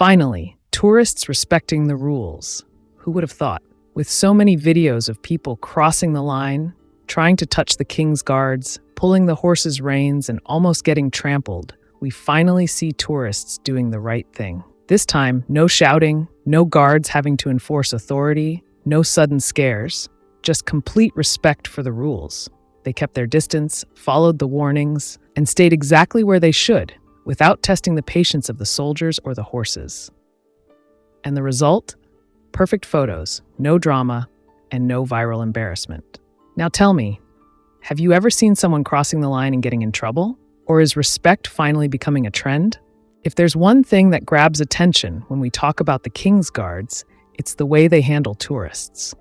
Finally, tourists respecting the rules. Who would have thought? With so many videos of people crossing the line, trying to touch the king's guards, pulling the horses' reins, and almost getting trampled, we finally see tourists doing the right thing. This time, no shouting, no guards having to enforce authority, no sudden scares, just complete respect for the rules. They kept their distance, followed the warnings, and stayed exactly where they should, without testing the patience of the soldiers or the horses. And the result? Perfect photos, no drama, and no viral embarrassment. Now tell me, have you ever seen someone crossing the line and getting in trouble? Or is respect finally becoming a trend? If there's one thing that grabs attention when we talk about the King's Guards, it's the way they handle tourists.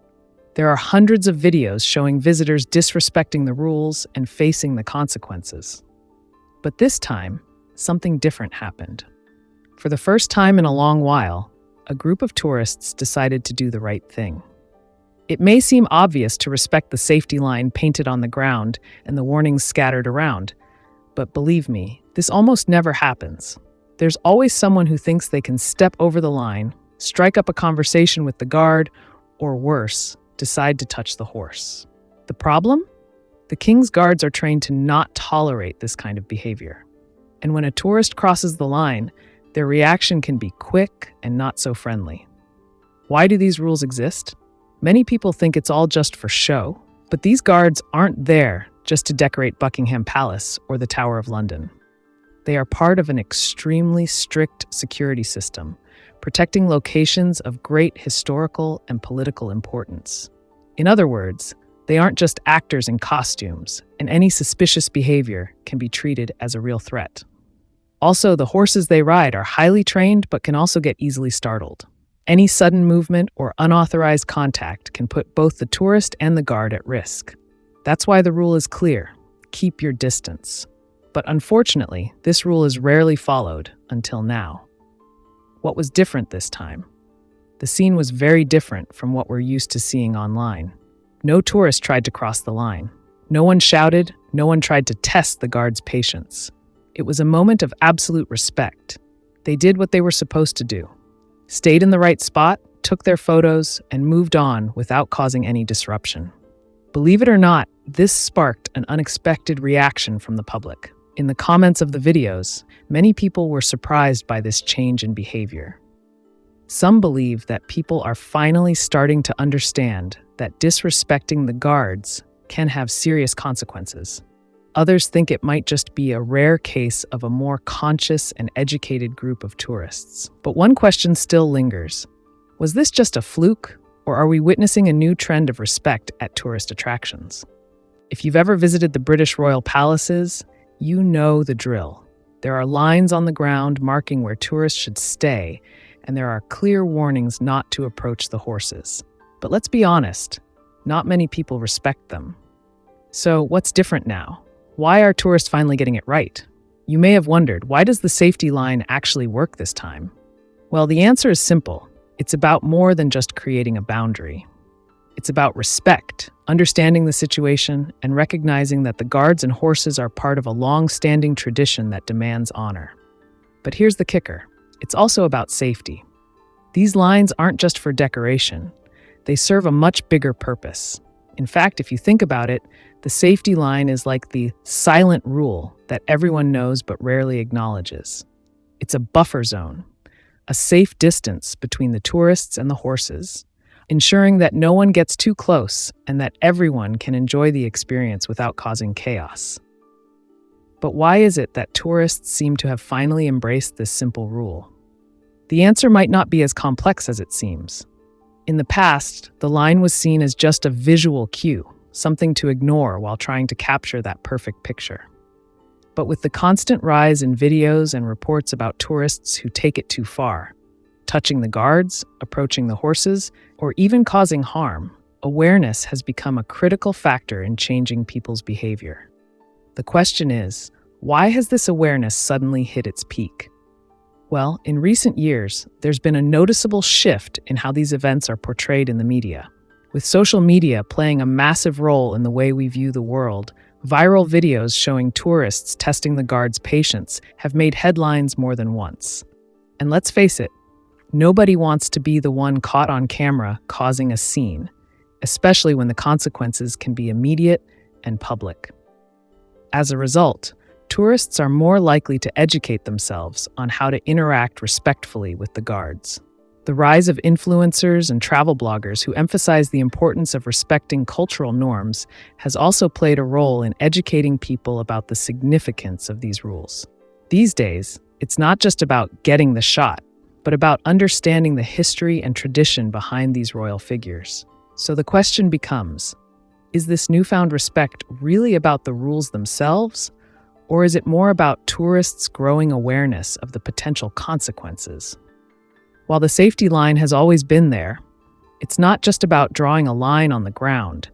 There are hundreds of videos showing visitors disrespecting the rules and facing the consequences. But this time, something different happened. For the first time in a long while, a group of tourists decided to do the right thing. It may seem obvious to respect the safety line painted on the ground and the warnings scattered around, but believe me, this almost never happens. There's always someone who thinks they can step over the line, strike up a conversation with the guard, or worse, decide to touch the horse. The problem? The King's Guards are trained to not tolerate this kind of behavior. And when a tourist crosses the line, their reaction can be quick and not so friendly. Why do these rules exist? Many people think it's all just for show, but these guards aren't there just to decorate Buckingham Palace or the Tower of London. They are part of an extremely strict security system, protecting locations of great historical and political importance. In other words, they aren't just actors in costumes, and any suspicious behavior can be treated as a real threat. Also, the horses they ride are highly trained but can also get easily startled. Any sudden movement or unauthorized contact can put both the tourist and the guard at risk. That's why the rule is clear: keep your distance. But unfortunately, this rule is rarely followed until now. What was different this time? The scene was very different from what we're used to seeing online. No tourist tried to cross the line. No one shouted, no one tried to test the guard's patience. It was a moment of absolute respect. They did what they were supposed to do. Stayed in the right spot, took their photos, and moved on without causing any disruption. Believe it or not, this sparked an unexpected reaction from the public. In the comments of the videos, many people were surprised by this change in behavior. Some believe that people are finally starting to understand that disrespecting the guards can have serious consequences. Others think it might just be a rare case of a more conscious and educated group of tourists. But one question still lingers. Was this just a fluke, or are we witnessing a new trend of respect at tourist attractions? If you've ever visited the British royal palaces, you know the drill. There are lines on the ground marking where tourists should stay, and there are clear warnings not to approach the horses. But let's be honest, not many people respect them. So what's different now? Why are tourists finally getting it right? You may have wondered, why does the safety line actually work this time? Well, the answer is simple. It's about more than just creating a boundary. It's about respect, understanding the situation, and recognizing that the guards and horses are part of a long-standing tradition that demands honor. But here's the kicker. It's also about safety. These lines aren't just for decoration. They serve a much bigger purpose. In fact, if you think about it, the safety line is like the silent rule that everyone knows but rarely acknowledges. It's a buffer zone, a safe distance between the tourists and the horses, ensuring that no one gets too close and that everyone can enjoy the experience without causing chaos. But why is it that tourists seem to have finally embraced this simple rule? The answer might not be as complex as it seems. In the past, the line was seen as just a visual cue, something to ignore while trying to capture that perfect picture. But with the constant rise in videos and reports about tourists who take it too far, touching the guards, approaching the horses, or even causing harm, awareness has become a critical factor in changing people's behavior. The question is, why has this awareness suddenly hit its peak? Well, in recent years, there's been a noticeable shift in how these events are portrayed in the media. With social media playing a massive role in the way we view the world, viral videos showing tourists testing the guards' patience have made headlines more than once. And let's face it, Nobody wants to be the one caught on camera causing a scene, especially when the consequences can be immediate and public. As a result, tourists are more likely to educate themselves on how to interact respectfully with the guards. The rise of influencers and travel bloggers who emphasize the importance of respecting cultural norms has also played a role in educating people about the significance of these rules. These days, it's not just about getting the shot, but about understanding the history and tradition behind these royal figures. So the question becomes, is this newfound respect really about the rules themselves, or is it more about tourists' growing awareness of the potential consequences? While the safety line has always been there, it's not just about drawing a line on the ground.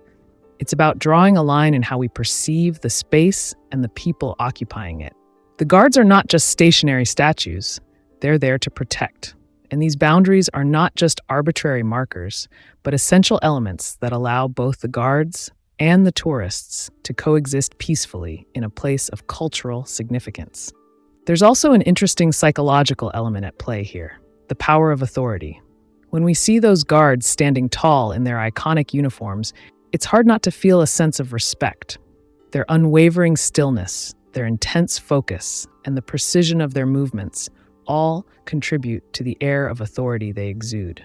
It's about drawing a line in how we perceive the space and the people occupying it. The guards are not just stationary statues. They're there to protect. And these boundaries are not just arbitrary markers, but essential elements that allow both the guards and the tourists to coexist peacefully in a place of cultural significance. There's also an interesting psychological element at play here: the power of authority. When we see those guards standing tall in their iconic uniforms, it's hard not to feel a sense of respect. Their unwavering stillness, their intense focus, and the precision of their movements all contribute to the air of authority they exude.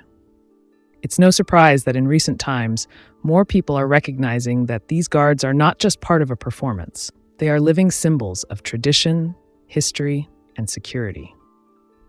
It's no surprise that in recent times, more people are recognizing that these guards are not just part of a performance. They are living symbols of tradition, history, and security.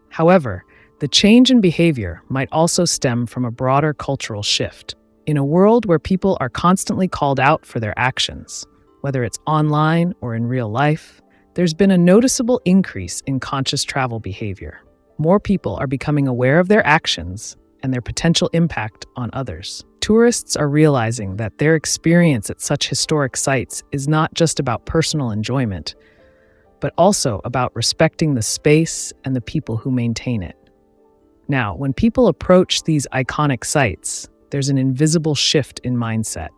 However, the change in behavior might also stem from a broader cultural shift. In a world where people are constantly called out for their actions, whether it's online or in real life, there's been a noticeable increase in conscious travel behavior. More people are becoming aware of their actions and their potential impact on others. Tourists are realizing that their experience at such historic sites is not just about personal enjoyment, but also about respecting the space and the people who maintain it. Now, when people approach these iconic sites, there's an invisible shift in mindset.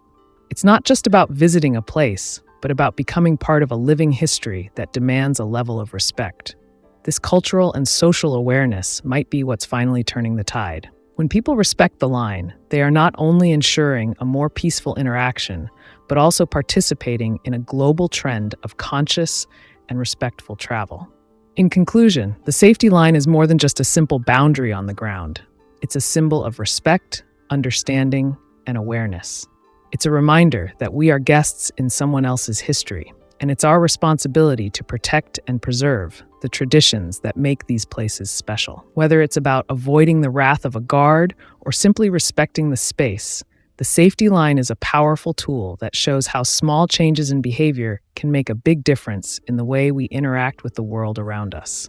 It's not just about visiting a place, but about becoming part of a living history that demands a level of respect. This cultural and social awareness might be what's finally turning the tide. When people respect the line, they are not only ensuring a more peaceful interaction, but also participating in a global trend of conscious and respectful travel. In conclusion, the safety line is more than just a simple boundary on the ground. It's a symbol of respect, understanding, and awareness. It's a reminder that we are guests in someone else's history, and it's our responsibility to protect and preserve the traditions that make these places special. Whether it's about avoiding the wrath of a guard or simply respecting the space, the safety line is a powerful tool that shows how small changes in behavior can make a big difference in the way we interact with the world around us.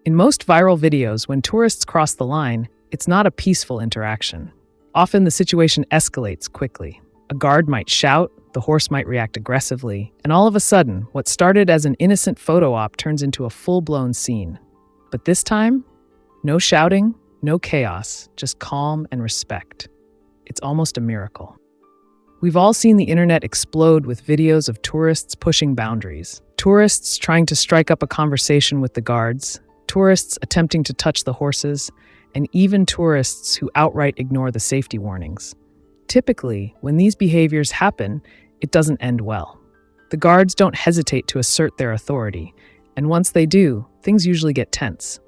In most viral videos, when tourists cross the line, it's not a peaceful interaction. Often the situation escalates quickly. A guard might shout, the horse might react aggressively, and all of a sudden, what started as an innocent photo op turns into a full-blown scene. But this time, no shouting, no chaos, just calm and respect. It's almost a miracle. We've all seen the internet explode with videos of tourists pushing boundaries. Tourists trying to strike up a conversation with the guards, tourists attempting to touch the horses, and even tourists who outright ignore the safety warnings. Typically, when these behaviors happen, it doesn't end well. The guards don't hesitate to assert their authority, and once they do, things usually get tense.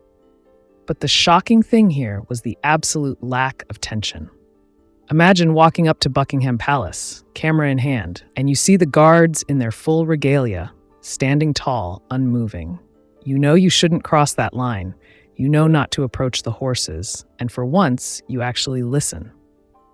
But the shocking thing here was the absolute lack of tension. Imagine walking up to Buckingham Palace, camera in hand, and you see the guards in their full regalia, standing tall, unmoving. You know you shouldn't cross that line. You know not to approach the horses, and for once, you actually listen.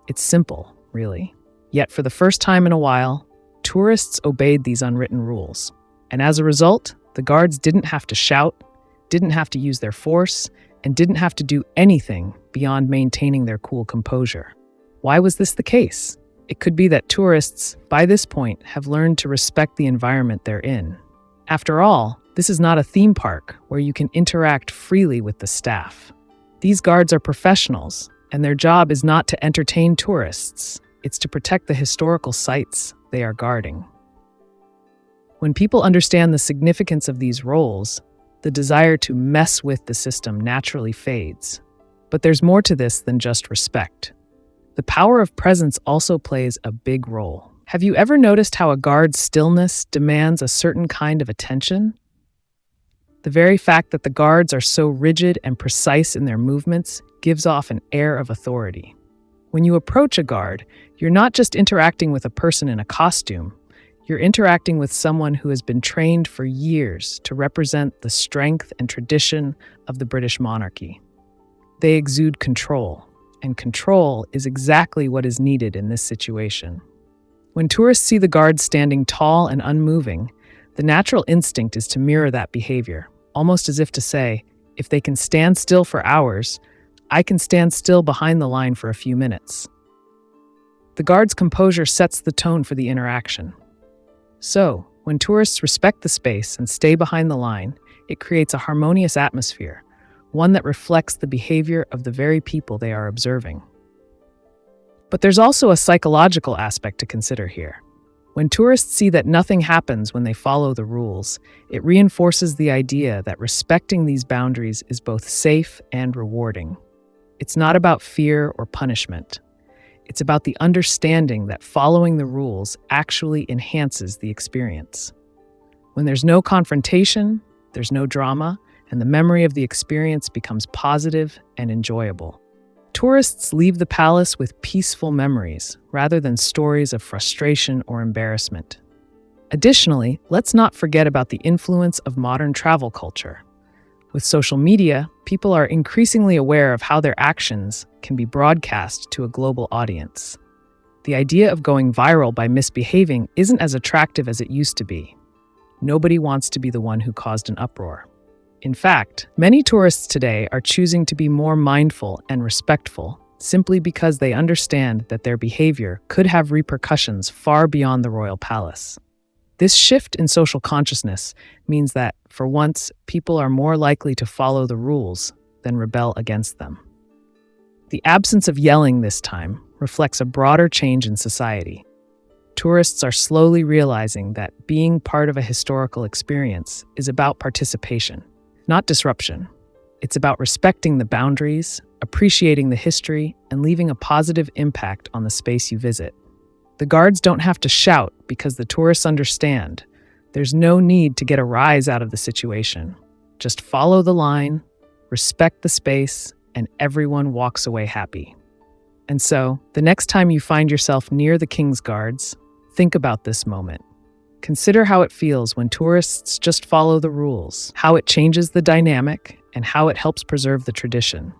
It's simple, really. Yet for the first time in a while, tourists obeyed these unwritten rules. And as a result, the guards didn't have to shout, didn't have to use their force, and didn't have to do anything beyond maintaining their cool composure. Why was this the case? It could be that tourists, by this point, have learned to respect the environment they're in. After all, this is not a theme park where you can interact freely with the staff. These guards are professionals, and their job is not to entertain tourists. It's to protect the historical sites they are guarding. When people understand the significance of these roles, the desire to mess with the system naturally fades. But there's more to this than just respect. The power of presence also plays a big role. Have you ever noticed how a guard's stillness demands a certain kind of attention? The very fact that the guards are so rigid and precise in their movements gives off an air of authority. When you approach a guard, you're not just interacting with a person in a costume, you're interacting with someone who has been trained for years to represent the strength and tradition of the British monarchy. They exude control, and control is exactly what is needed in this situation. When tourists see the guards standing tall and unmoving, the natural instinct is to mirror that behavior, almost as if to say, if they can stand still for hours, I can stand still behind the line for a few minutes. The guard's composure sets the tone for the interaction. So, when tourists respect the space and stay behind the line, it creates a harmonious atmosphere, one that reflects the behavior of the very people they are observing. But there's also a psychological aspect to consider here. When tourists see that nothing happens when they follow the rules, it reinforces the idea that respecting these boundaries is both safe and rewarding. It's not about fear or punishment. It's about the understanding that following the rules actually enhances the experience. When there's no confrontation, there's no drama, and the memory of the experience becomes positive and enjoyable. Tourists leave the palace with peaceful memories, rather than stories of frustration or embarrassment. Additionally, let's not forget about the influence of modern travel culture. With social media, people are increasingly aware of how their actions can be broadcast to a global audience. The idea of going viral by misbehaving isn't as attractive as it used to be. Nobody wants to be the one who caused an uproar. In fact, many tourists today are choosing to be more mindful and respectful simply because they understand that their behavior could have repercussions far beyond the royal palace. This shift in social consciousness means that, for once, people are more likely to follow the rules than rebel against them. The absence of yelling this time reflects a broader change in society. Tourists are slowly realizing that being part of a historical experience is about participation, not disruption. It's about respecting the boundaries, appreciating the history, and leaving a positive impact on the space you visit. The guards don't have to shout because the tourists understand. There's no need to get a rise out of the situation. Just follow the line, respect the space, and everyone walks away happy. And so, the next time you find yourself near the King's Guards, think about this moment. Consider how it feels when tourists just follow the rules, how it changes the dynamic, and how it helps preserve the tradition.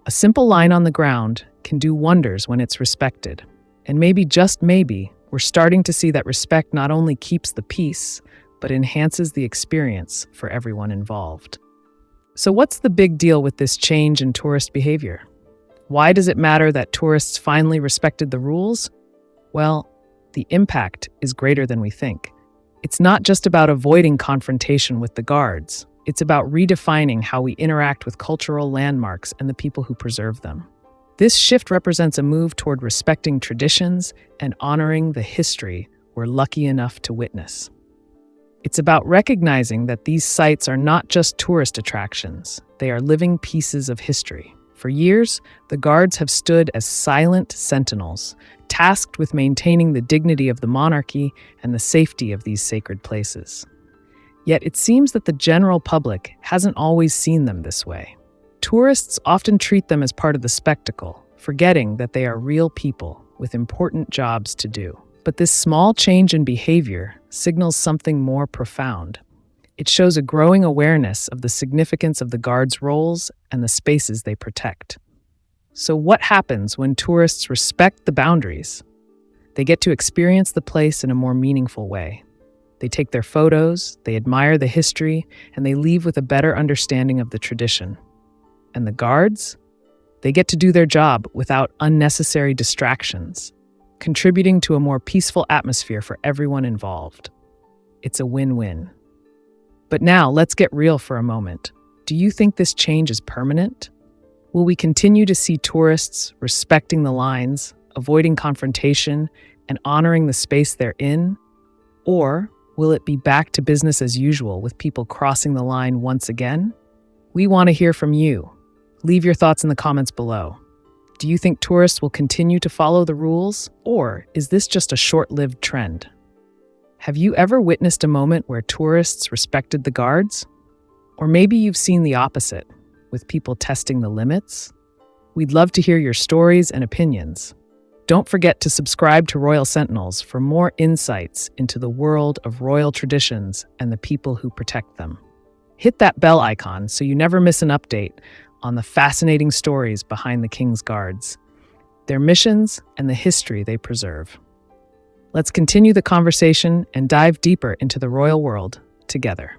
A simple line on the ground can do wonders when it's respected. And maybe, just maybe, we're starting to see that respect not only keeps the peace, but enhances the experience for everyone involved. So what's the big deal with this change in tourist behavior? Why does it matter that tourists finally respected the rules? Well, the impact is greater than we think. It's not just about avoiding confrontation with the guards. It's about redefining how we interact with cultural landmarks and the people who preserve them. This shift represents a move toward respecting traditions and honoring the history we're lucky enough to witness. It's about recognizing that these sites are not just tourist attractions, they are living pieces of history. For years, the guards have stood as silent sentinels, tasked with maintaining the dignity of the monarchy and the safety of these sacred places. Yet it seems that the general public hasn't always seen them this way. Tourists often treat them as part of the spectacle, forgetting that they are real people with important jobs to do. But this small change in behavior signals something more profound. It shows a growing awareness of the significance of the guards' roles and the spaces they protect. So what happens when tourists respect the boundaries? They get to experience the place in a more meaningful way. They take their photos, they admire the history, and they leave with a better understanding of the tradition. And the guards? They get to do their job without unnecessary distractions, contributing to a more peaceful atmosphere for everyone involved. It's a win-win. But now, let's get real for a moment. Do you think this change is permanent? Will we continue to see tourists respecting the lines, avoiding confrontation, and honoring the space they're in? Or will it be back to business as usual with people crossing the line once again? We want to hear from you. Leave your thoughts in the comments below. Do you think tourists will continue to follow the rules, or is this just a short-lived trend? Have you ever witnessed a moment where tourists respected the guards? Or maybe you've seen the opposite, with people testing the limits? We'd love to hear your stories and opinions. Don't forget to subscribe to Royal Sentinels for more insights into the world of royal traditions and the people who protect them. Hit that bell icon so you never miss an update on the fascinating stories behind the King's Guards, their missions, and the history they preserve. Let's continue the conversation and dive deeper into the royal world together.